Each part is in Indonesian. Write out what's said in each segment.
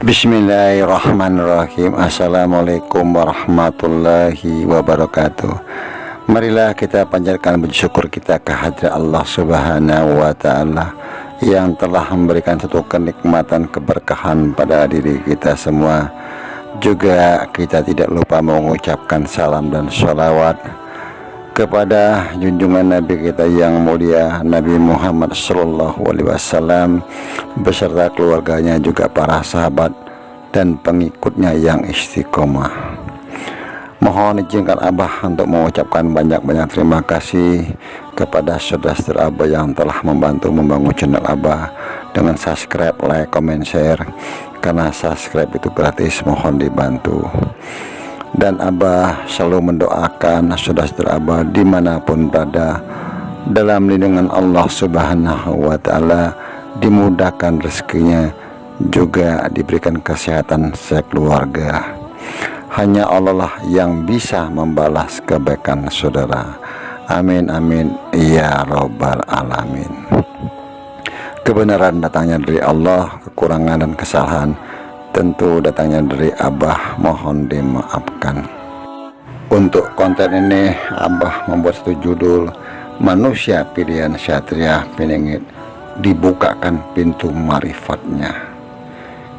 Bismillahirrahmanirrahim. Assalamualaikum warahmatullahi wabarakatuh. Marilah kita panjatkan puji syukur kita kehadirat Allah Subhanahu wa Ta'ala yang telah memberikan satu kenikmatan keberkahan pada diri kita semua. Juga kita tidak lupa mengucapkan salam dan sholawat kepada junjungan Nabi kita yang mulia, Nabi Muhammad Sallallahu Alaihi Wasallam, beserta keluarganya, juga para sahabat dan pengikutnya yang istiqomah. Mohon izinkan Abah untuk mengucapkan banyak-banyak terima kasih kepada saudara-saudara Abah yang telah membantu membangun channel Abah dengan subscribe, like, comment, share. Karena subscribe itu gratis, mohon dibantu. Dan Abah selalu mendoakan saudara-saudara Abah dimanapun berada, dalam lindungan Allah Subhanahu wa Ta'ala, dimudahkan rezekinya, juga diberikan kesehatan sekeluarga. Hanya Allah lah yang bisa membalas kebaikan saudara. Amin amin ya robbal alamin. Kebenaran datangnya dari Allah, kekurangan dan kesalahan tentu datangnya dari Abah, mohon dimaafkan. Untuk konten ini Abah membuat satu judul, Manusia Pilihan Satria Piningit, dibukakan pintu marifatnya.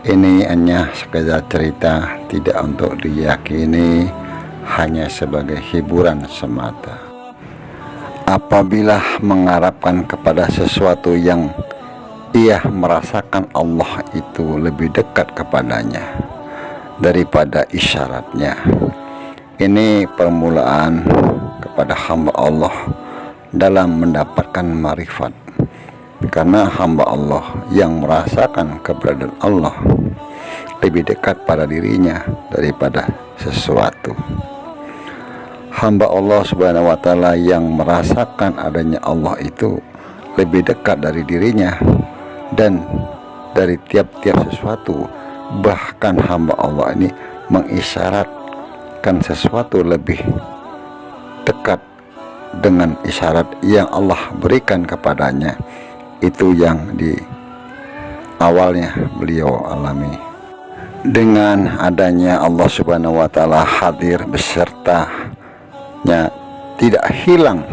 Ini hanya sekedar cerita, tidak untuk diyakini, hanya sebagai hiburan semata. Apabila mengharapkan kepada sesuatu yang ia merasakan Allah itu lebih dekat kepadanya daripada isyaratnya. Ini permulaan kepada hamba Allah dalam mendapatkan marifat, karena hamba Allah yang merasakan keberadaan Allah lebih dekat pada dirinya daripada sesuatu. Hamba Allah Subhanahu wa Ta'ala yang merasakan adanya Allah itu lebih dekat dari dirinya dan dari tiap-tiap sesuatu. Bahkan hamba Allah ini mengisyaratkan sesuatu lebih dekat dengan isyarat yang Allah berikan kepadanya. Itu yang di awalnya beliau alami. Dengan adanya Allah Subhanahu wa Ta'ala hadir besertanya, tidak hilang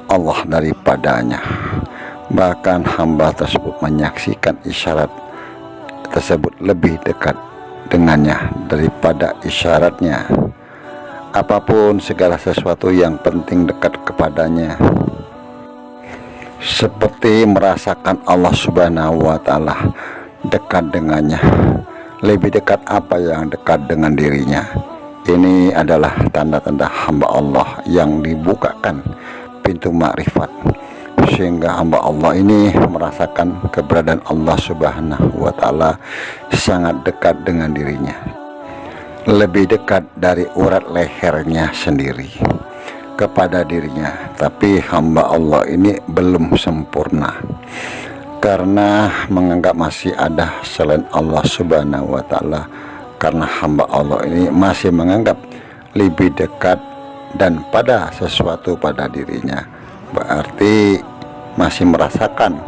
Allah daripadanya. Bahkan hamba tersebut menyaksikan isyarat tersebut lebih dekat dengannya daripada isyaratnya. Apapun segala sesuatu yang penting dekat kepadanya, seperti merasakan Allah Subhanahu wa Ta'ala dekat dengannya, lebih dekat apa yang dekat dengan dirinya. Ini adalah tanda-tanda hamba Allah yang dibukakan pintu makrifat, sehingga hamba Allah ini merasakan keberadaan Allah Subhanahu wa Ta'ala sangat dekat dengan dirinya, lebih dekat dari urat lehernya sendiri kepada dirinya. Tapi hamba Allah ini belum sempurna, karena menganggap masih ada selain Allah Subhanahu wa Ta'ala. Karena hamba Allah ini masih menganggap lebih dekat dan pada sesuatu pada dirinya, berarti masih merasakan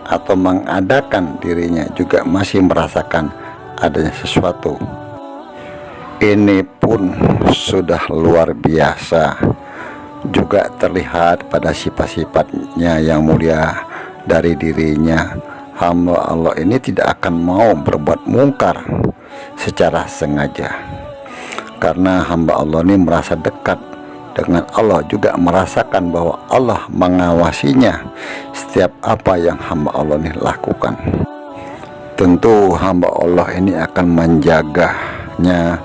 atau mengadakan dirinya juga masih merasakan adanya sesuatu. Ini pun sudah luar biasa, juga terlihat pada sifat-sifatnya yang mulia dari dirinya. Hamba Allah ini tidak akan mau berbuat mungkar secara sengaja, karena hamba Allah ini merasa dekat dengan Allah, juga merasakan bahwa Allah mengawasinya setiap apa yang hamba Allah ini lakukan. Tentu hamba Allah ini akan menjaganya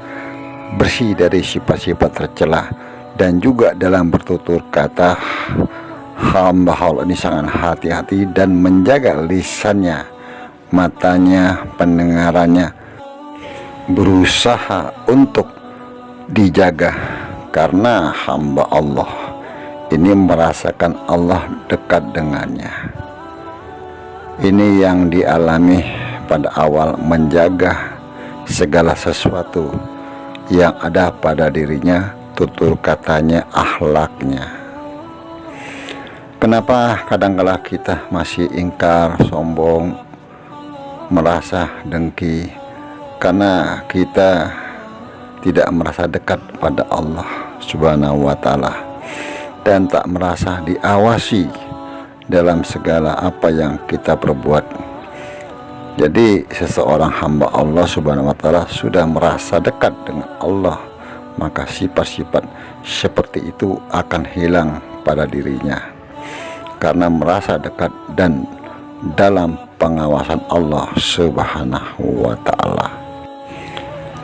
bersih dari sifat-sifat tercela, dan juga dalam bertutur kata hamba Allah ini sangat hati-hati dan menjaga lisannya, matanya, pendengarannya, berusaha untuk dijaga, karena hamba Allah ini merasakan Allah dekat dengannya. Ini yang dialami pada awal menjaga segala sesuatu yang ada pada dirinya, tutur katanya, akhlaknya. Kenapa kadangkala kita masih ingkar, sombong, merasa dengki? Karena kita tidak merasa dekat pada Allah Subhanahu wa Ta'ala, dan tak merasa diawasi dalam segala apa yang kita perbuat. Jadi seseorang hamba Allah Subhanahu wa Ta'ala sudah merasa dekat dengan Allah, maka sifat-sifat seperti itu akan hilang pada dirinya, karena merasa dekat dan dalam pengawasan Allah Subhanahu wa Ta'ala.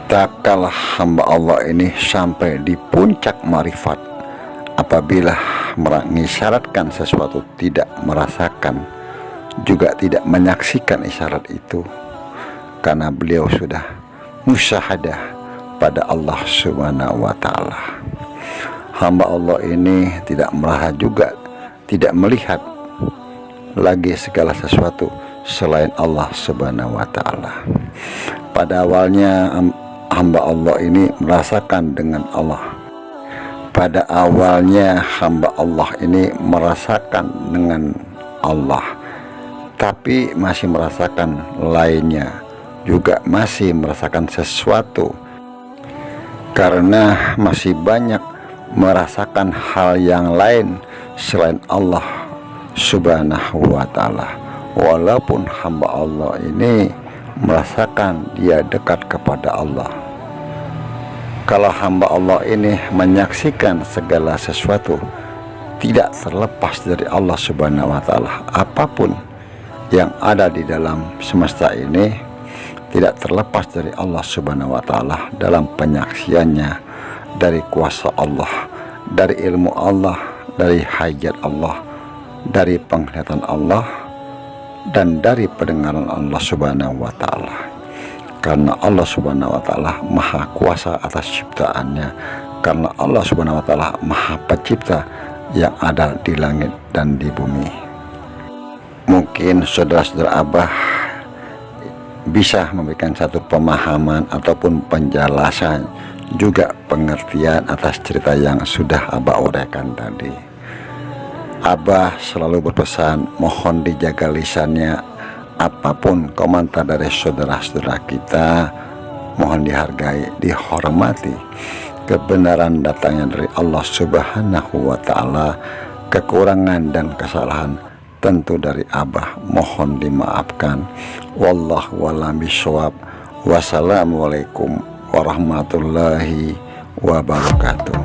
Tak kalah hamba Allah ini sampai di puncak marifat apabila mengisyaratkan sesuatu tidak merasakan, juga tidak menyaksikan isyarat itu, karena beliau sudah musyahadah pada Allah Subhanahu wa Ta'ala. Hamba Allah ini tidak merasa juga, tidak melihat lagi segala sesuatu selain Allah Subhanahu wa Ta'ala. Pada awalnya hamba Allah ini merasakan dengan Allah. Pada awalnya hamba Allah ini merasakan dengan Allah, tapi masih merasakan lainnya, juga masih merasakan sesuatu, karena masih banyak merasakan hal yang lain selain Allah Subhanahu wa Ta'ala. Walaupun hamba Allah ini merasakan dia dekat kepada Allah, kalau hamba Allah ini menyaksikan segala sesuatu tidak terlepas dari Allah Subhanahu wa Ta'ala, apapun yang ada di dalam semesta ini tidak terlepas dari Allah Subhanahu wa Ta'ala dalam penyaksiannya, dari kuasa Allah, dari ilmu Allah, dari hajat Allah, dari penglihatan Allah, dan dari pendengaran Allah Subhanahu wa Ta'ala. Karena Allah Subhanahu wa Ta'ala maha kuasa atas ciptaannya, karena Allah Subhanahu wa Ta'ala maha pencipta yang ada di langit dan di bumi. Mungkin saudara-saudara Abah bisa memberikan satu pemahaman ataupun penjelasan, juga pengertian atas cerita yang sudah Abah uraikan tadi. Abah selalu berpesan, mohon dijaga lisannya. Apapun komentar dari saudara-saudara kita, mohon dihargai, dihormati. Kebenaran datangnya dari Allah Subhanahu wa Ta'ala. Kekurangan dan kesalahan tentu dari Abah, mohon dimaafkan. Wallahu a'lam bishawab. Wassalamualaikum warahmatullahi wabarakatuh.